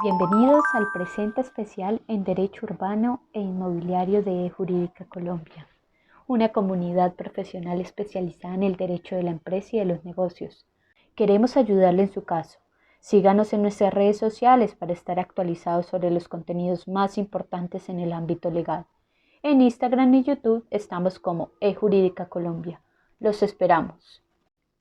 Bienvenidos al presente especial en Derecho Urbano e Inmobiliario de Jurídica Colombia, una comunidad profesional especializada en el derecho de la empresa y de los negocios. Queremos ayudarle en su caso. Síganos en nuestras redes sociales para estar actualizados sobre los contenidos más importantes en el ámbito legal. En Instagram y YouTube estamos como eJurídica Colombia. Los esperamos.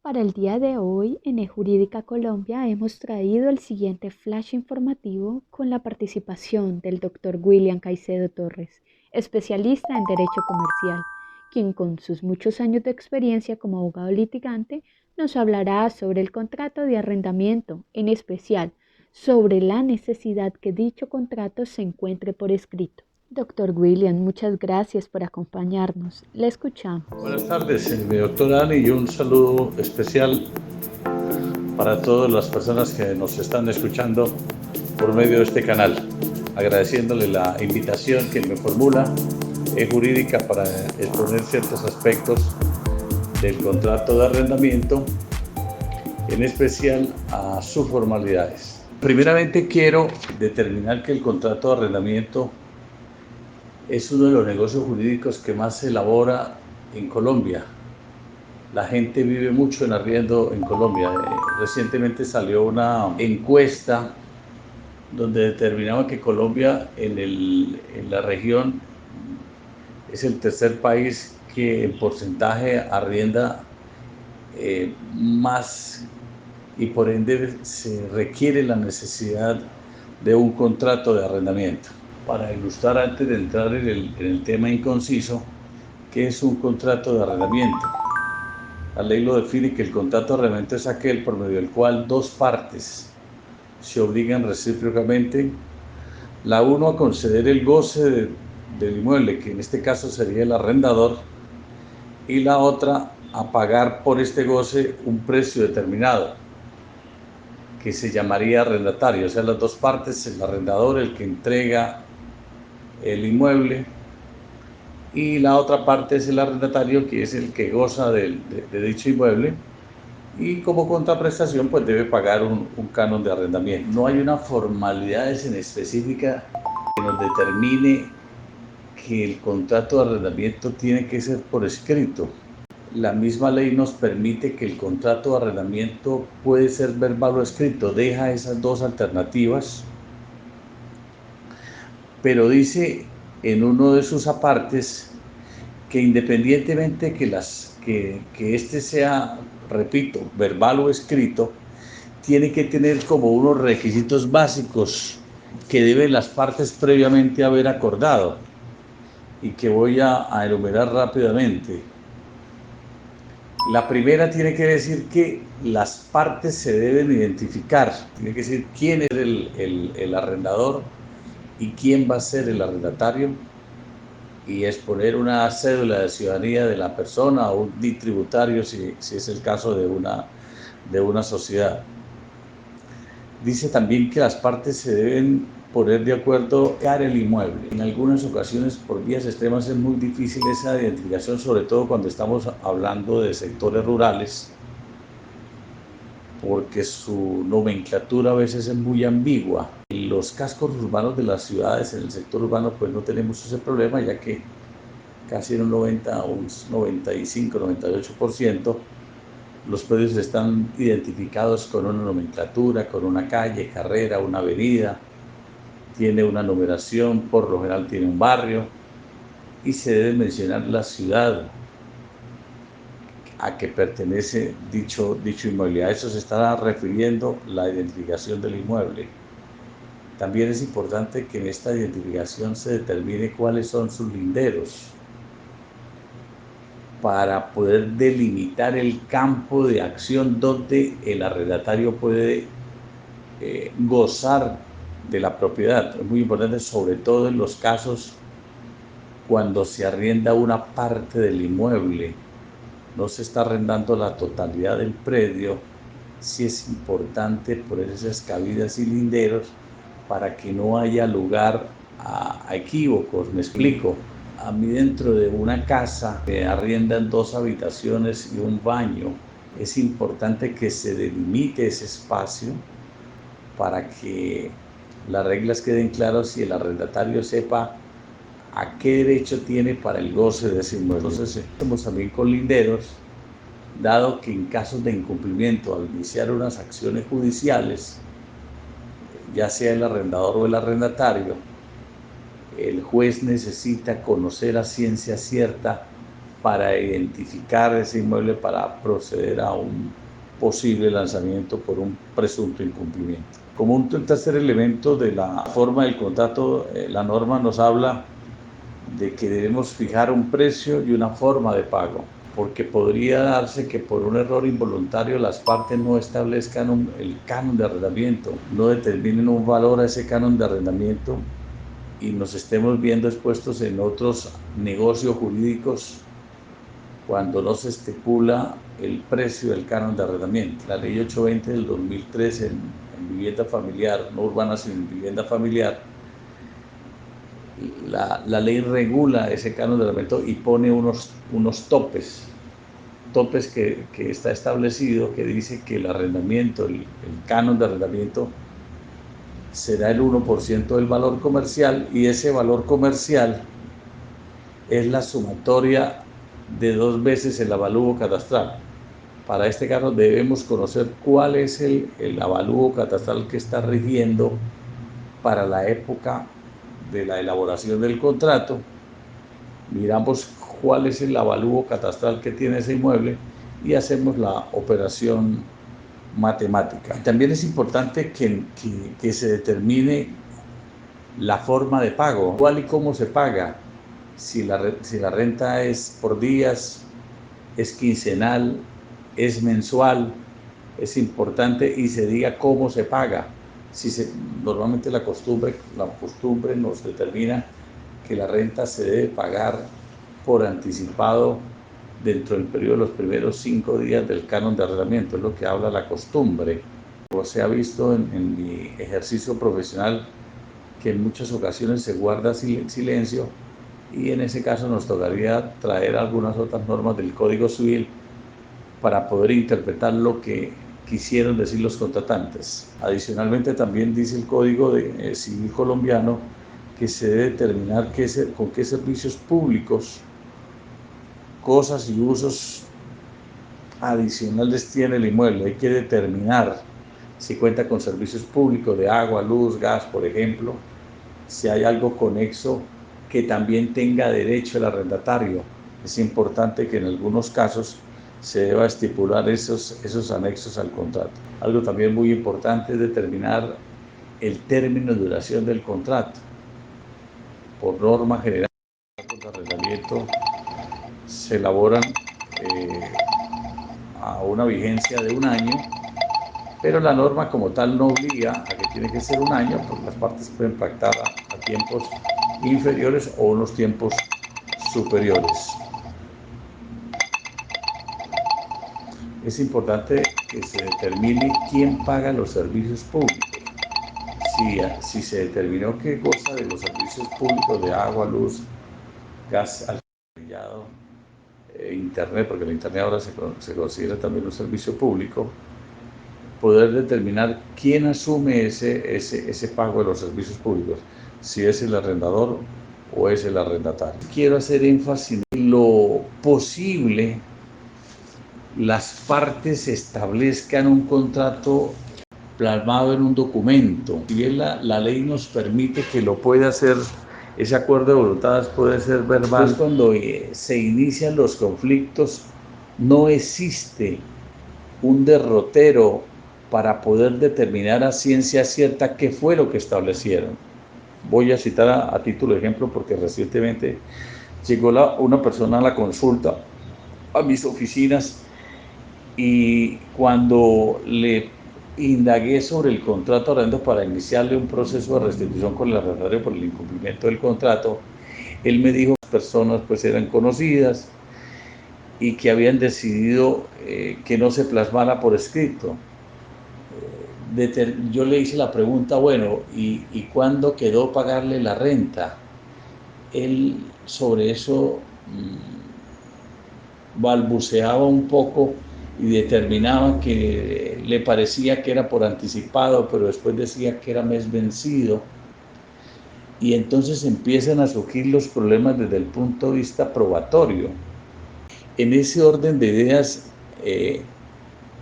Para el día de hoy, en eJurídica Colombia hemos traído el siguiente flash informativo con la participación del Dr. William Caicedo Torres, especialista en Derecho Comercial, quien con sus muchos años de experiencia como abogado litigante nos hablará sobre el contrato de arrendamiento, en especial sobre la necesidad que dicho contrato se encuentre por escrito. Doctor William, muchas gracias por acompañarnos. Le escuchamos. Buenas tardes, mi doctora Ani, y un saludo especial para todas las personas que nos están escuchando por medio de este canal, agradeciéndole la invitación que me formula jurídica para exponer ciertos aspectos del contrato de arrendamiento, en especial a sus formalidades. Primeramente quiero determinar que el contrato de arrendamiento es uno de los negocios jurídicos que más se elabora en Colombia. La gente vive mucho en arriendo en Colombia. Recientemente salió una encuesta donde determinaba que Colombia en la región es el tercer país que en porcentaje arrienda más, y por ende se requiere la necesidad de un contrato de arrendamiento. Para ilustrar, antes de entrar en el tema inconciso, ¿qué es un contrato de arrendamiento? La ley lo define que el contrato de arrendamiento es aquel por medio del cual dos partes se obligan recíprocamente, la uno a conceder el goce del inmueble, que en este caso sería el arrendador, y la otra a pagar por este goce un precio determinado, que se llamaría arrendatario. O sea, las dos partes, el arrendador, el que entrega el inmueble, y la otra parte es el arrendatario, que es el que goza de dicho inmueble, y como contraprestación pues debe pagar un canon de arrendamiento. No hay una formalidad en específica que nos determine que el contrato de arrendamiento tiene que ser por escrito. La misma ley nos permite que el contrato de arrendamiento puede ser verbal o escrito, deja esas dos alternativas, pero dice en uno de sus apartes que independientemente que este sea, repito, verbal o escrito, tiene que tener como unos requisitos básicos que deben las partes previamente haber acordado, y que voy a enumerar rápidamente. La primera tiene que decir que las partes se deben identificar, tiene que decir quién es el arrendador y quién va a ser el arrendatario, y exponer una cédula de ciudadanía de la persona o un NID tributario si es el caso de una sociedad. Dice también que las partes se deben poner de acuerdo en el inmueble. En algunas ocasiones, por vías extremas, es muy difícil esa identificación, sobre todo cuando estamos hablando de sectores rurales, porque su nomenclatura a veces es muy ambigua. En los cascos urbanos de las ciudades, en el sector urbano, pues no tenemos ese problema, ya que casi en un 90, un 95, 98%, los predios están identificados con una nomenclatura, con una calle, carrera, una avenida, tiene una numeración, por lo general tiene un barrio, y se debe mencionar la ciudad a que pertenece dicho inmueble. A eso se está refiriendo la identificación del inmueble. También es importante que en esta identificación se determine cuáles son sus linderos, para poder delimitar el campo de acción donde el arrendatario puede gozar de la propiedad. Es muy importante, sobre todo en los casos cuando se arrienda una parte del inmueble, no se está arrendando la totalidad del predio. Sí es importante poner esas cabidas y linderos para que no haya lugar a equívocos. Me explico. A mí, dentro de una casa que arriendan 2 habitaciones y un baño, es importante que se delimite ese espacio para que las reglas queden claras y el arrendatario sepa a qué derecho tiene para el goce de ese inmueble. Entonces, estamos también con linderos, dado que en casos de incumplimiento, al iniciar unas acciones judiciales, ya sea el arrendador o el arrendatario, el juez necesita conocer a ciencia cierta para identificar ese inmueble para proceder a un posible lanzamiento por un presunto incumplimiento. Como un tercer elemento de la forma del contrato, la norma nos habla de que debemos fijar un precio y una forma de pago, porque podría darse que por un error involuntario las partes no establezcan el canon de arrendamiento, no determinen un valor a ese canon de arrendamiento y nos estemos viendo expuestos en otros negocios jurídicos cuando no se estipula el precio del canon de arrendamiento. La ley 820 del 2003 en vivienda familiar, no urbana sino en vivienda familiar, la ley regula ese canon de arrendamiento y pone unos topes que está establecido, que dice que el arrendamiento, el canon de arrendamiento será el 1% del valor comercial, y ese valor comercial es la sumatoria de 2 veces el avalúo catastral. Para este caso debemos conocer cuál es el avalúo catastral que está rigiendo para la época de la elaboración del contrato. Miramos cuál es el avalúo catastral que tiene ese inmueble y hacemos la operación matemática. También es importante que se determine la forma de pago, cuál y cómo se paga. Si la renta es por días, es quincenal, es mensual, es importante y se diga cómo se paga. Normalmente la costumbre nos determina que la renta se debe pagar por anticipado dentro del periodo de los primeros 5 días del canon de arrendamiento, es lo que habla la costumbre. O se ha visto en mi ejercicio profesional que en muchas ocasiones se guarda silencio, y en ese caso nos tocaría traer algunas otras normas del Código Civil para poder interpretar lo que quisieron decir los contratantes. Adicionalmente, también dice el Código Civil colombiano que se debe determinar con qué servicios públicos, cosas y usos adicionales tiene el inmueble. Hay que determinar si cuenta con servicios públicos de agua, luz, gas, por ejemplo, si hay algo conexo que también tenga derecho el arrendatario. Es importante que en algunos casos se deba estipular esos anexos al contrato. Algo también muy importante es determinar el término de duración del contrato. Por norma general, los contratos de arrendamiento se elaboran a una vigencia de 1 año, pero la norma como tal no obliga a que tiene que ser 1 año, porque las partes pueden pactar a tiempos inferiores o unos tiempos superiores. Es importante que se determine quién paga los servicios públicos. Si se determinó que goza de los servicios públicos de agua, luz, gas, alcantarillado, internet, porque el internet ahora se considera también un servicio público, poder determinar quién asume ese pago de los servicios públicos, si es el arrendador o es el arrendatario. Quiero hacer énfasis en lo posible las partes establezcan un contrato plasmado en un documento. Si bien la ley nos permite que lo pueda hacer, ese acuerdo de voluntades puede ser verbal. Pues cuando se inician los conflictos, no existe un derrotero para poder determinar a ciencia cierta qué fue lo que establecieron. Voy a citar a título de ejemplo porque recientemente llegó una persona a la consulta a mis oficinas, y cuando le indagué sobre el contrato arrendo para iniciarle un proceso de restitución con el arrendatario por el incumplimiento del contrato, él me dijo que las personas pues eran conocidas y que habían decidido que no se plasmara por escrito. Yo le hice la pregunta, bueno, ¿y cuándo quedó pagarle la renta? Él sobre eso balbuceaba un poco y determinaba que le parecía que era por anticipado, pero después decía que era mes vencido. Y entonces empiezan a surgir los problemas desde el punto de vista probatorio. En ese orden de ideas,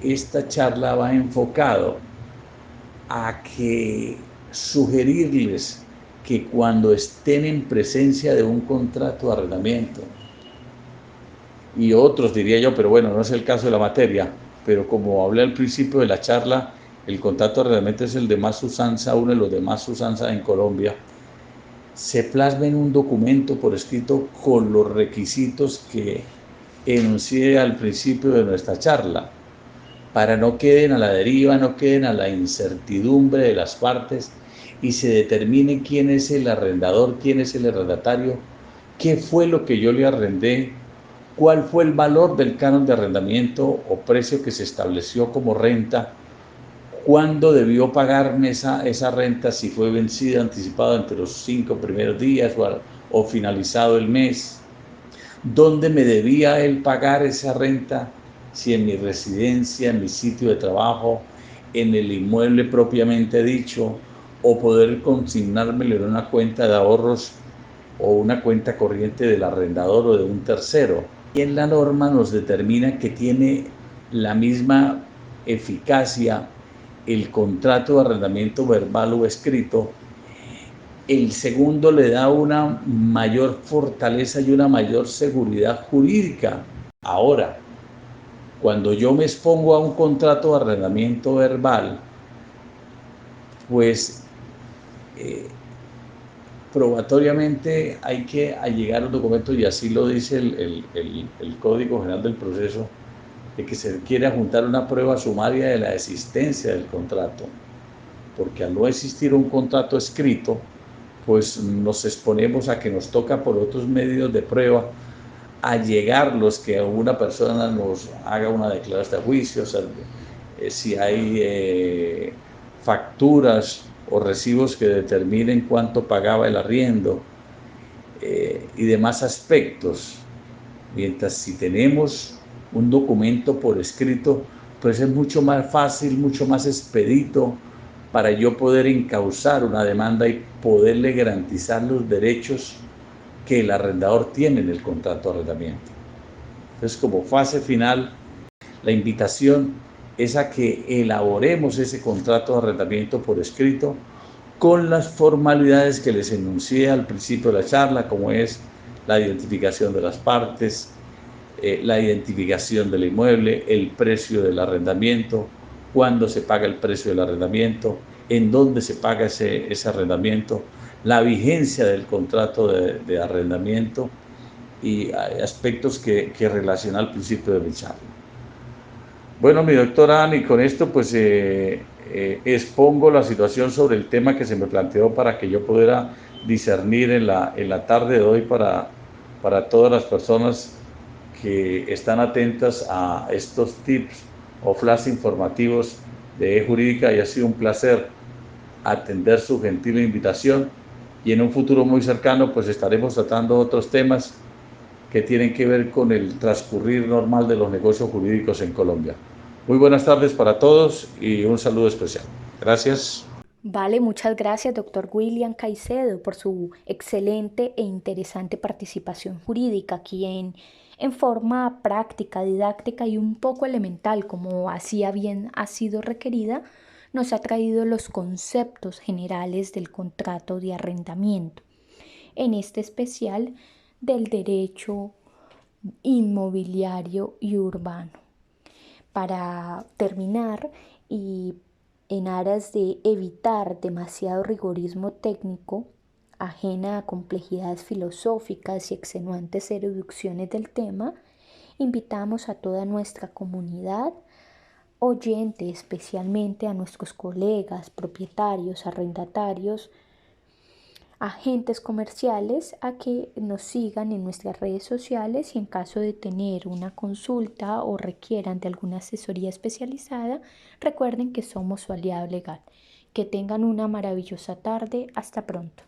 esta charla va enfocado a que sugerirles que cuando estén en presencia de un contrato de arrendamiento, y otros diría yo, pero bueno, no es el caso de la materia, pero como hablé al principio de la charla, el contrato de arrendamiento es el de más usanza, uno de los de más usanza en Colombia, se plasma en un documento por escrito con los requisitos que enuncié al principio de nuestra charla, para no queden a la deriva, no queden a la incertidumbre de las partes y se determine quién es el arrendador, quién es el arrendatario, qué fue lo que yo le arrendé, cuál fue el valor del canon de arrendamiento o precio que se estableció como renta, cuándo debió pagarme esa renta, si fue vencida, anticipada entre los 5 primeros días o finalizado el mes, dónde me debía él pagar esa renta, si en mi residencia, en mi sitio de trabajo, en el inmueble propiamente dicho, o poder consignármelo en una cuenta de ahorros o una cuenta corriente del arrendador o de un tercero. Y en la norma nos determina que tiene la misma eficacia el contrato de arrendamiento verbal o escrito. El segundo le da una mayor fortaleza y una mayor seguridad jurídica. Ahora, cuando yo me expongo a un contrato de arrendamiento verbal, pues probatoriamente hay que allegar un documento, y así lo dice el Código General del Proceso, de que se quiere juntar una prueba sumaria de la existencia del contrato, porque al no existir un contrato escrito, pues nos exponemos a que nos toca por otros medios de prueba allegarlos, que una persona nos haga una declaración de juicio, o sea, si hay facturas o recibos que determinen cuánto pagaba el arriendo y demás aspectos. Mientras si tenemos un documento por escrito, pues es mucho más fácil, mucho más expedito para yo poder encauzar una demanda y poderle garantizar los derechos que el arrendador tiene en el contrato de arrendamiento. Entonces, como fase final, la invitación es a que elaboremos ese contrato de arrendamiento por escrito con las formalidades que les enuncié al principio de la charla, como es la identificación de las partes, la identificación del inmueble, el precio del arrendamiento, cuándo se paga el precio del arrendamiento, en dónde se paga ese arrendamiento, la vigencia del contrato de arrendamiento y aspectos que relaciona al principio de mi charla. Bueno, mi doctora Ani, con esto pues expongo la situación sobre el tema que se me planteó para que yo pudiera discernir en la tarde de hoy para todas las personas que están atentas a estos tips o flash informativos de E-Jurídica, y ha sido un placer atender su gentil invitación, y en un futuro muy cercano pues estaremos tratando otros temas que tienen que ver con el transcurrir normal de los negocios jurídicos en Colombia. Muy buenas tardes para todos y un saludo especial. Gracias. Vale, muchas gracias, doctor William Caicedo, por su excelente e interesante participación jurídica, quien en forma práctica, didáctica y un poco elemental, como hacía bien ha sido requerida, nos ha traído los conceptos generales del contrato de arrendamiento, en este especial del derecho inmobiliario y urbano. Para terminar y en aras de evitar demasiado rigorismo técnico, ajena a complejidades filosóficas y extenuantes erudiciones del tema, invitamos a toda nuestra comunidad oyente, especialmente a nuestros colegas, propietarios, arrendatarios, agentes comerciales, a que nos sigan en nuestras redes sociales, y en caso de tener una consulta o requieran de alguna asesoría especializada, recuerden que somos su aliado legal. Que tengan una maravillosa tarde. Hasta pronto.